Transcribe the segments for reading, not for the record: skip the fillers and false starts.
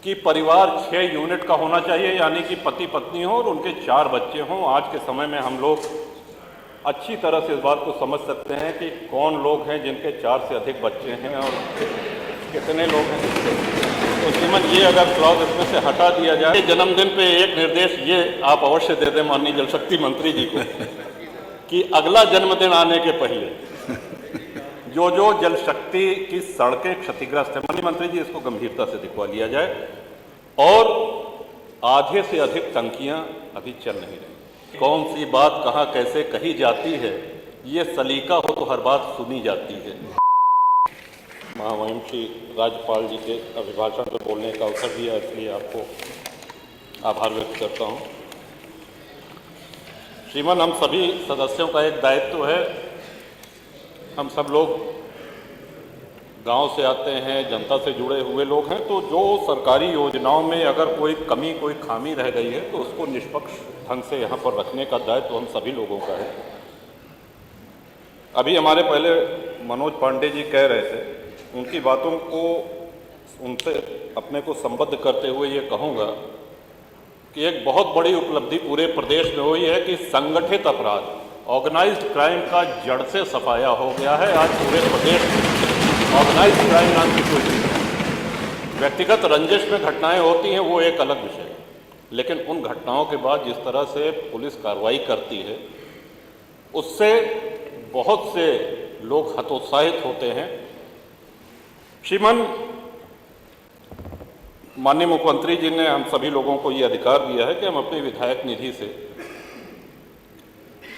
कि परिवार 6 यूनिट का होना चाहिए, यानी कि पति पत्नी हो और उनके 4 बच्चे हों। आज के समय में हम लोग अच्छी तरह से इस बात को समझ सकते हैं कि कौन लोग हैं जिनके 4 से अधिक बच्चे हैं और कितने लोग हैं। तो श्रीमान ये अगर क्लॉज इसमें से हटा दिया जाए, जन्मदिन पे एक निर्देश ये आप अवश्य दे दें माननीय जल शक्ति मंत्री जी को कि अगला जन्मदिन आने के पहले जो जो जल शक्ति की सड़कें क्षतिग्रस्त है, माननीय मंत्री जी इसको गंभीरता से दिखवा लिया जाए। और आधे से अधिक टंकियां अभी चल नहीं रही। कौन सी बात कहां कैसे कही जाती है, ये सलीका हो तो हर बात सुनी जाती है। महामहिम श्री राज्यपाल जी के अभिभाषण पर बोलने का अवसर दिया, इसलिए आपको आभार व्यक्त करता हूं। श्रीमान, हम सभी सदस्यों का एक दायित्व है। हम सब लोग गांव से आते हैं, जनता से जुड़े हुए लोग हैं, तो जो सरकारी योजनाओं में अगर कोई कमी कोई खामी रह गई है तो उसको निष्पक्ष ढंग से यहाँ पर रखने का दायित्व हम सभी लोगों का है। अभी हमारे पहले मनोज पांडे जी कह रहे थे, उनकी बातों को उनसे अपने को संबद्ध करते हुए ये कहूँगा कि एक बहुत बड़ी उपलब्धि पूरे प्रदेश में हुई है कि संगठित अपराध, ऑर्गेनाइज्ड क्राइम का जड़ से सफाया हो गया है। आज पूरे प्रदेश में ऑर्गेनाइज्ड क्राइम नाम की कोई चीज़ नहीं। व्यक्तिगत रंजिश में घटनाएं होती हैं वो एक अलग विषय है, लेकिन उन घटनाओं के बाद जिस तरह से पुलिस कार्रवाई करती है उससे बहुत से लोग हतोत्साहित होते हैं। श्रीमान, माननीय मुख्यमंत्री जी ने हम सभी लोगों को ये अधिकार दिया है कि हम अपनी विधायक निधि से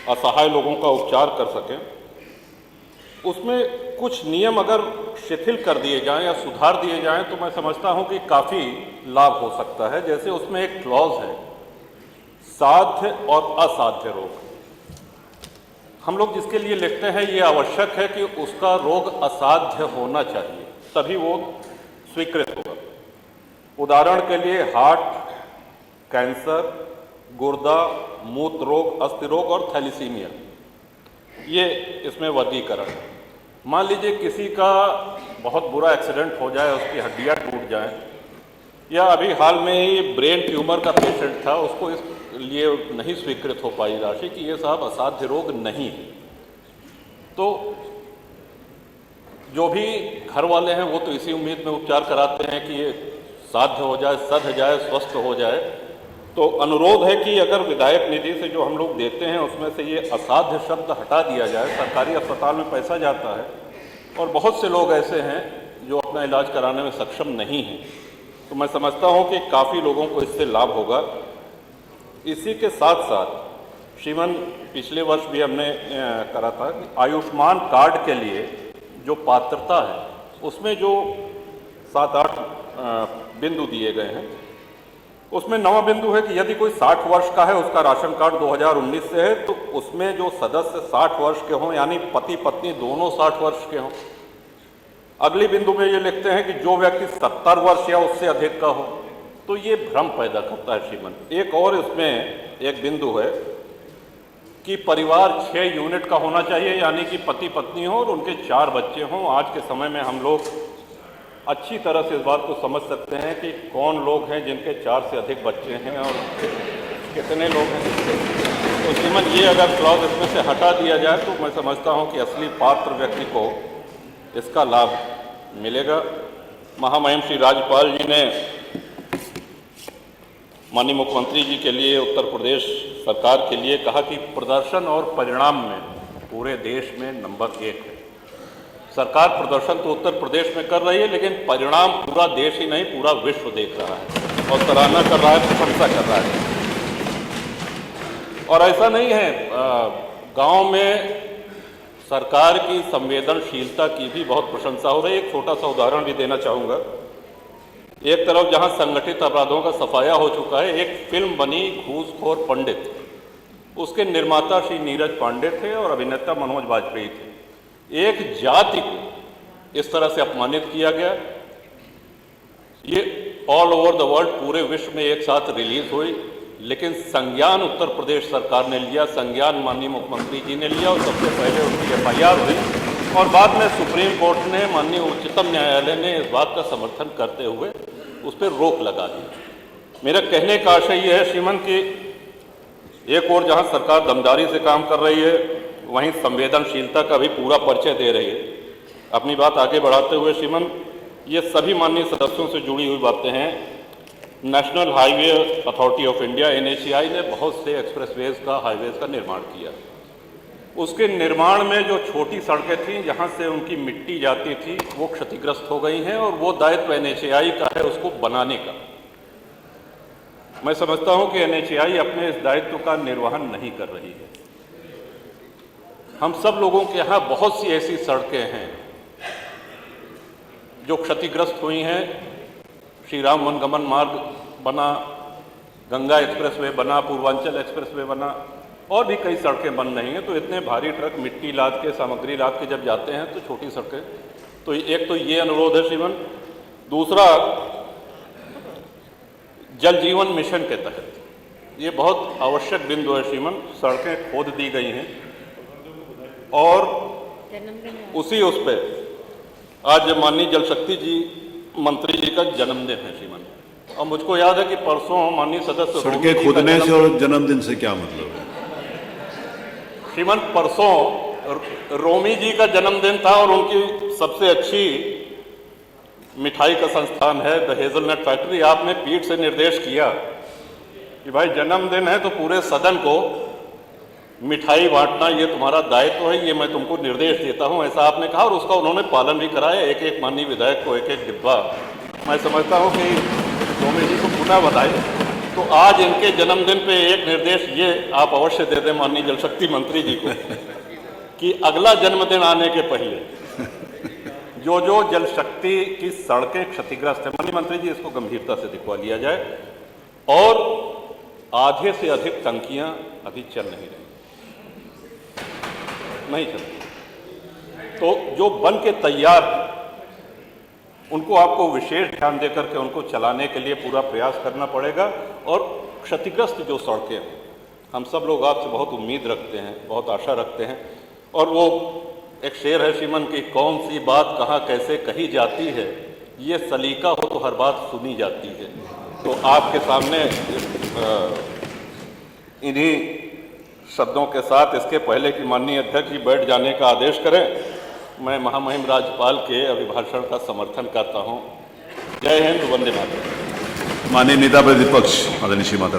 असहाय लोगों का उपचार कर सकें। उसमें कुछ नियम अगर शिथिल कर दिए जाएं या सुधार दिए जाएं तो मैं समझता हूं कि काफ़ी लाभ हो सकता है। जैसे उसमें एक क्लॉज है, साध्य और असाध्य रोग। हम लोग जिसके लिए लिखते हैं ये आवश्यक है कि उसका रोग असाध्य होना चाहिए, तभी वो स्वीकृत होगा। उदाहरण के लिए हार्ट, कैंसर, गुर्दा, मूत्र रोग, अस्थि रोग और थैलीसीमिया, ये इसमें वर्गीकरण है। मान लीजिए किसी का बहुत बुरा एक्सीडेंट हो जाए, उसकी हड्डियां टूट जाएं, या अभी हाल में ही ब्रेन ट्यूमर का पेशेंट था, उसको इस लिए नहीं स्वीकृत हो पाई राशि कि ये साहब असाध्य रोग नहीं है। तो जो भी घर वाले हैं वो तो इसी उम्मीद में उपचार कराते हैं कि ये साध्य हो जाए, सध जाए, स्वस्थ हो जाए। तो अनुरोध है कि अगर विधायक निधि से जो हम लोग देते हैं उसमें से ये असाध्य शब्द हटा दिया जाए। सरकारी अस्पताल में पैसा जाता है और बहुत से लोग ऐसे हैं जो अपना इलाज कराने में सक्षम नहीं हैं, तो मैं समझता हूं कि काफ़ी लोगों को इससे लाभ होगा। इसी के साथ साथ श्रीमान, पिछले वर्ष भी हमने करा था कि आयुष्मान कार्ड के लिए जो पात्रता है उसमें जो 7-8 बिंदु दिए गए हैं, उसमें 9वां बिंदु है कि यदि कोई 60 वर्ष का है, उसका राशन कार्ड 2019 से है, तो उसमें जो सदस्य 60 वर्ष के हों, यानी पति पत्नी दोनों 60 वर्ष के हों। अगली बिंदु में ये लिखते हैं कि जो व्यक्ति 70 वर्ष या उससे अधिक का हो, तो ये भ्रम पैदा करता है श्रीमान। एक और इसमें एक बिंदु है कि परिवार 6 यूनिट का होना चाहिए, यानी कि पति पत्नी हो और उनके 4 बच्चे हों। आज के समय में हम लोग अच्छी तरह से इस बात को समझ सकते हैं कि कौन लोग हैं जिनके 4 से अधिक बच्चे हैं और कितने लोग हैं। तो श्रीमान, ये अगर क्लॉज इसमें से हटा दिया जाए तो मैं समझता हूं कि असली पात्र व्यक्ति को इसका लाभ मिलेगा। महामहिम श्री राज्यपाल जी ने माननीय मुख्यमंत्री जी के लिए, उत्तर प्रदेश सरकार के लिए कहा कि प्रदर्शन और परिणाम में पूरे देश में नंबर 1 है। सरकार प्रदर्शन तो उत्तर प्रदेश में कर रही है, लेकिन परिणाम पूरा देश ही नहीं पूरा विश्व देख रहा है और सराहना कर रहा है, प्रशंसा कर रहा है। और ऐसा नहीं है, गांव में सरकार की संवेदनशीलता की भी बहुत प्रशंसा हो रही है। एक छोटा सा उदाहरण भी देना चाहूँगा। एक तरफ जहां संगठित अपराधों का सफाया हो चुका है, एक फिल्म बनी घूसखोर पंडित, उसके निर्माता श्री नीरज पांडे थे और अभिनेता मनोज वाजपेयी थे। एक जाति को इस तरह से अपमानित किया गया, ये ऑल ओवर द वर्ल्ड पूरे विश्व में एक साथ रिलीज हुई, लेकिन संज्ञान उत्तर प्रदेश सरकार ने लिया, संज्ञान माननीय मुख्यमंत्री जी ने लिया और सबसे पहले उनकी FIR हुई और बाद में सुप्रीम कोर्ट ने, माननीय उच्चतम न्यायालय ने इस बात का समर्थन करते हुए उस पर रोक लगा दी। मेरा कहने का आशय यह है श्रीमान कि एक और जहां सरकार दमदारी से काम कर रही है, वहीं संवेदनशीलता का भी पूरा परिचय दे रही है। अपनी बात आगे बढ़ाते हुए श्रीमान, ये सभी माननीय सदस्यों से जुड़ी हुई बातें हैं। National highway authority of India NHAI ने बहुत से एक्सप्रेसवेज का, हाईवेज का निर्माण किया। उसके निर्माण में जो छोटी सड़कें थीं, जहां से उनकी मिट्टी जाती थी, वो क्षतिग्रस्त हो गई हैं और वो दायित्व NHAI का है उसको बनाने का। मैं समझता हूं कि NHAI अपने इस दायित्व का निर्वहन नहीं कर रही है। हम सब लोगों के यहाँ बहुत सी ऐसी सड़कें हैं जो क्षतिग्रस्त हुई हैं। श्री राम वनगमन मार्ग बना, गंगा एक्सप्रेसवे बना, पूर्वांचल एक्सप्रेसवे बना, और भी कई सड़कें बन रही हैं। तो इतने भारी ट्रक मिट्टी लाद के, सामग्री लाद के जब जाते हैं तो छोटी सड़कें, तो एक तो ये अनुरोध है श्रीमान। दूसरा, जल जीवन मिशन के तहत ये बहुत आवश्यक बिंदु है श्रीमान, सड़कें खोद दी गई हैं और उसी उस पर आज माननीय जल शक्ति जी मंत्री जी का जन्मदिन है श्रीमान, और मुझको याद है कि परसों माननीय सदस्य सड़कें खोदने से और जन्मदिन से क्या मतलब है श्रीमान? परसों रोमी जी का जन्मदिन था और उनकी सबसे अच्छी मिठाई का संस्थान है द हेजलनट फैक्ट्री। आपने पीठ से निर्देश किया कि भाई जन्मदिन है तो पूरे सदन को मिठाई बांटना ये तुम्हारा दायित्व है, ये मैं तुमको निर्देश देता हूं, ऐसा आपने कहा और उसका उन्होंने पालन भी कराया। एक एक माननीय विधायक को एक एक डिब्बा। मैं समझता हूं कि रोमी जी को पुनः बधाई। तो आज इनके जन्मदिन पे एक निर्देश ये आप अवश्य दे दें माननीय जल शक्ति मंत्री जी को कि अगला जन्मदिन आने के पहले जो जो जल शक्ति की सड़कें क्षतिग्रस्त है, माननीय मंत्री जी इसको गंभीरता से दिखवा लिया जाए। और आधे से अधिक टंकियां अभी चल नहीं रही, नहीं चलती, तो जो बन के तैयार हैं उनको आपको विशेष ध्यान देकर के उनको चलाने के लिए पूरा प्रयास करना पड़ेगा। और क्षतिग्रस्त जो सड़कें हैं, हम सब लोग आपसे बहुत उम्मीद रखते हैं, बहुत आशा रखते हैं। और वो एक शेर है श्रीमन की, कौन सी बात कहाँ कैसे कही जाती है, ये सलीका हो तो हर बात सुनी जाती है। तो आपके सामने इन्हीं शब्दों के साथ इसके पहले कि माननीय अध्यक्ष जी बैठ जाने का आदेश करें, मैं महामहिम राज्यपाल के अभिभाषण का समर्थन करता हूं। जय हिंद, वंदे मातरम। माननीय नेता प्रतिपक्ष आदरणीय श्री माता